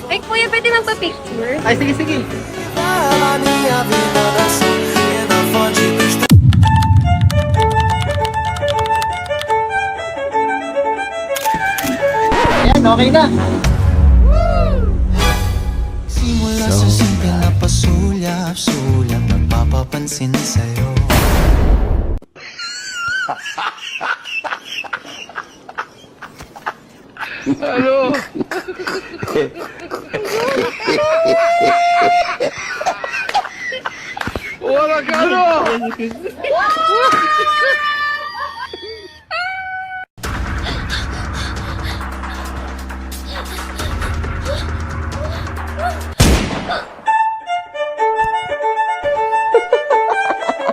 Ay, kuya, pwede magpa-picture? Ay, sige, sige. Ayan, okay na. Simula sa simple na pasulyap-sulyap, nagpapapansin sa'yo. Ano? Wala ka, ano?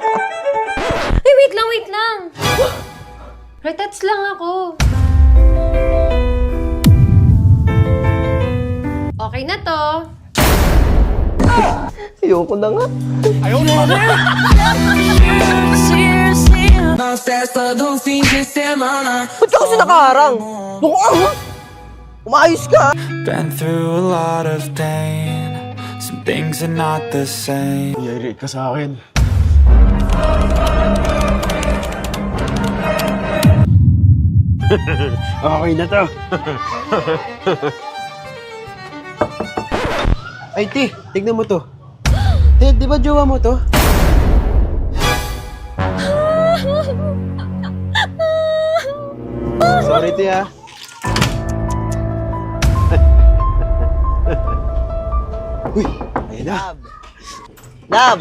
Ay, wait lang, wait lang. Retats lang ako. Okay na to. Ayoko na nga. Ba't ka kasi nakaharang? Mukhang umayos ka. Been through a lot of pain. Some things are not the same. Yari ka sa akin. Okay na to. Ay, Ti, tignan mo to. Ti, di ba jowa mo to? Sorry, Ti, ah. Uy, ayun na. Lab,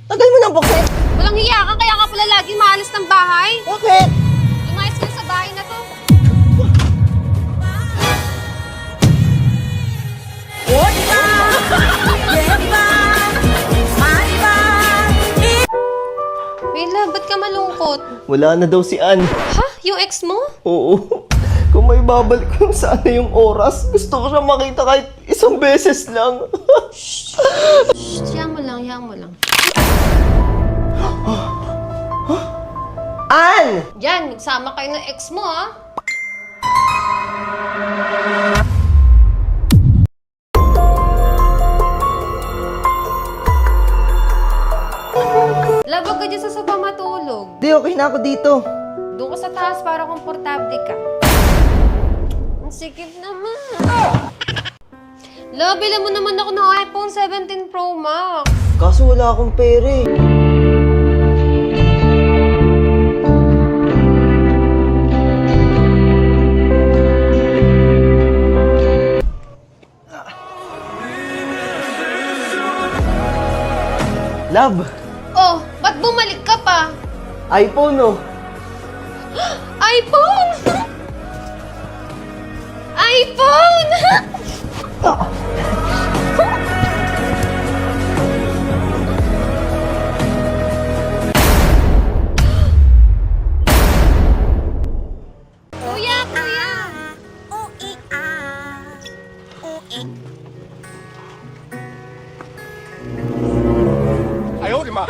tagal mo ng buksit. Walang hiya ka, kaya ka pala lagi maalis ng bahay. Bakit? Lumayas ka na sa bahay na to. Mila, ba't ka malungkot? Wala na daw si Ann. Ha? Yung ex mo? Oo. Kung may babalik kung sana yung oras, gusto ko siya makita kahit isang beses lang. Shh, hiyang mo lang, hiyang mo lang. Ann! Yan, magsama kayo ng ex mo, ha? Labag ka dyan sa saba matulog. Di, okay na ako dito. Doon ka sa taas para komportable ka. Ang sikip naman. Love, bilan mo naman ako ng iPhone 17 Pro Max. Kaso wala akong pera eh. Love, Oh, ba't bumalik ka pa? iPhone oh. iPhone! iPhone! Kuya, kuya! Ayaw, di ma.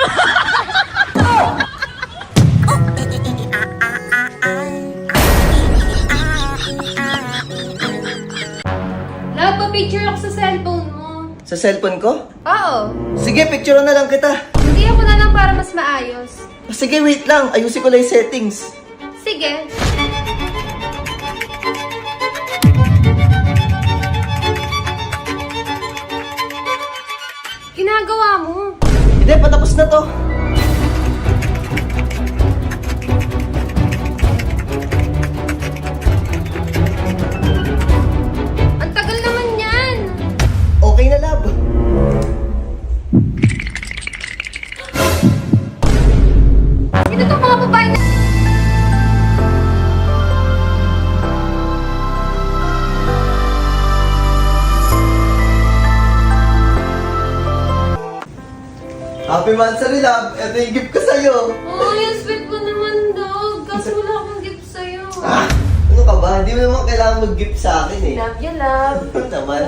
Love, pa-picture ako sa cellphone mo. Sa cellphone ko? Oo. Sige, picture na lang kita. Hindi ako na lang para mas maayos. Sige, wait lang. Ayusin ko lang yung settings. Sige. Ginagawa mo. Hindi, patapos na to. Ang tagal naman yan. Okay na, love. Sino itong mga babae na... Happy Mansari, love. Ito yung gift ko sa'yo. Oh, yung sweet mo naman, dog. Kaso wala akong gift sa'yo. Ah, ano ka ba? Hindi mo naman kailangan mag-gift sa akin eh. Love you, love. Ano naman?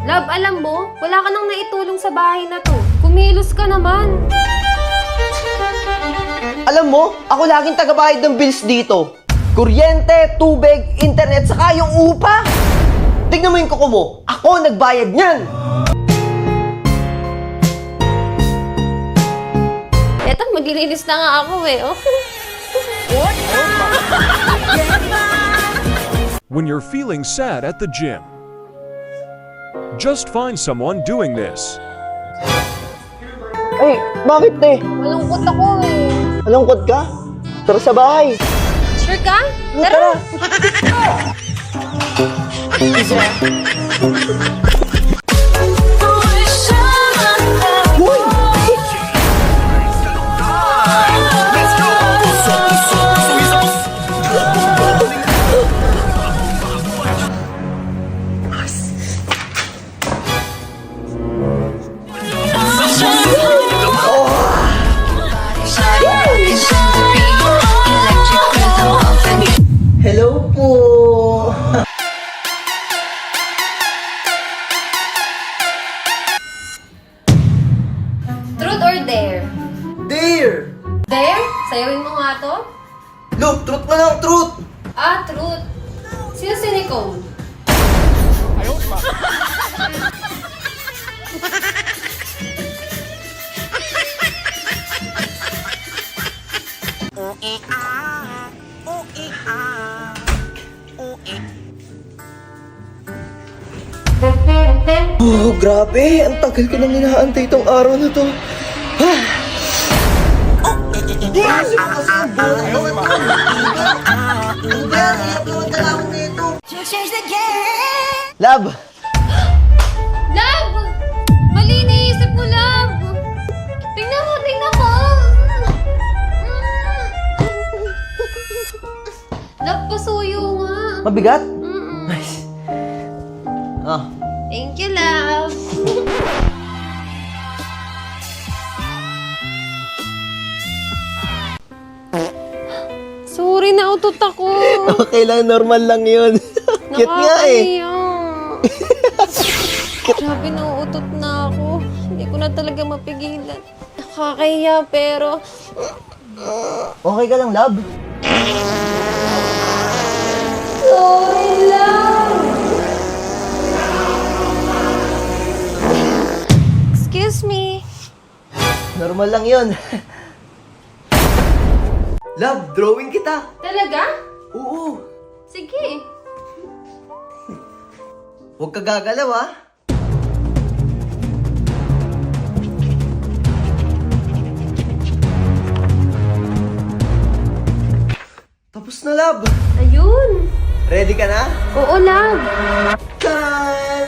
Love, alam mo, wala ka nang naitulong sa bahay na to. Kung Kumilos ka naman. Alam mo, ako laging tagabayad ng bills dito. Kuryente, tubig, internet, saka yung upa. Tignan mo yung kuko mo. Ako nagbayad niyan. Eto, maglilinis na nga ako eh. Oh. When you're feeling sad at the gym, just find someone doing this. Ay, bakit te? Malungkot ako eh. Malungkot ka? Tara sa bahay. Sure ka? Tara. Uy! Hello po. Truth or dare? Dear! Dare? Sayawin mo nga to? Look, truth na lang, truth! Ah, truth. Sino si Nicole? Oh, grabe! Ang tagal ko nang inaantay itong araw na to. Love! Love! Mali iniisip mo, Love! Tingnan mo, tingnan mo! Love, pasuyo nga. Mabigat? Mm-mm. Nice. Ah, Thank you, Love. Sorry, nautot ako. okay lang, normal lang yun. Cute nga eh. Grabe, nauutot na ako. Hindi ko na talaga mapigilan. Nakakahiya, pero... Okay ka lang, love? Sorry, Love! Excuse me. Normal lang yun. Love, drawing kita. Talaga? Oo. Sige. Huwag ka gagalaw, ha? Tapos na, love. Ayun. Ready ka na? Oo, Love. Tan!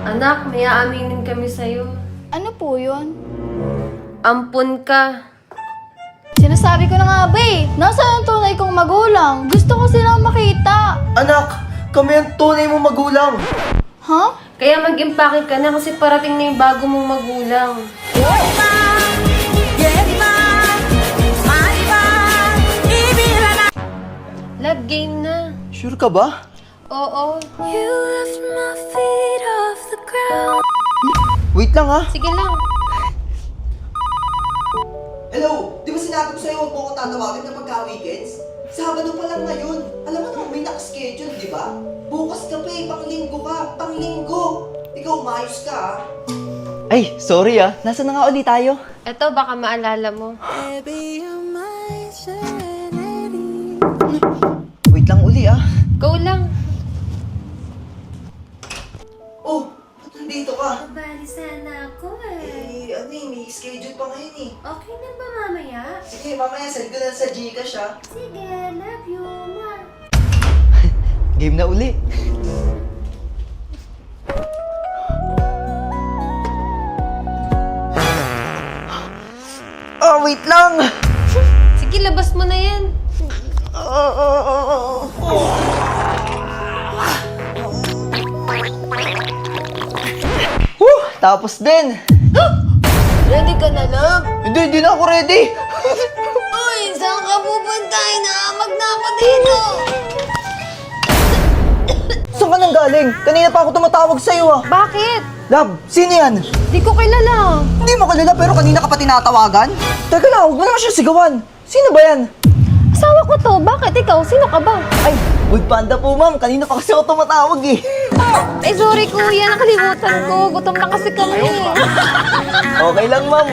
Anak, may aaminin kami sa'yo. Ano po yun? Ampun ka. Sinasabi ko na nga ba eh, nasaan ang tunay kong magulang? Gusto ko silang makita. Anak, kami ang tunay mong magulang. Ha? Kaya mag-impake ka na kasi parating na yung bago mong magulang. Love, game na. Sure ka ba? Oo. Wait lang, ha? Sige lang. Hello! Di ba sinabi ko sa'yo huwag mo ko tatawagin kapag ka-weekends? Sabado pa lang ngayon. Alam mo naman may nakaschedule, di ba? Bukas ka pa eh, panglinggo ka. Panglinggo! Ikaw, umayos ka, ha? Ay, sorry ah. Nasaan na nga ulit tayo? Eto, baka maalala mo. Wait lang uli ah. Go lang. Oh, ba't nandito ka? Bali sana ako May schedule pa ngayon eh. Okay na ba mamaya? Sige, mamaya send ko na sa Gcash ah. Sige, love you, ma. Game na uli. Oh, wait lang! Sige, labas mo na yan. Tapos din! Ready ka na, love? Hindi na ako ready! Uy, saan ka pupunta? Inaamag na ako dito. Saan ka nang galing? Kanina pa ako tumatawag sa'yo ah. Bakit? Love, sino yan? Di ko kilala. Hindi mo kilala pero kanina ka pa tinatawagan? Teka lang, huwag mo naman siya sigawan. Sino ba yan? Asawa ko to. Bakit ikaw? Sino ka ba? Ay, Food Panda po ma'am. Kanina pa kasi ako tumatawag eh. Ay, sorry kuya. Nakalimutan ko. Gutom na kasi kami. Okay lang ma'am.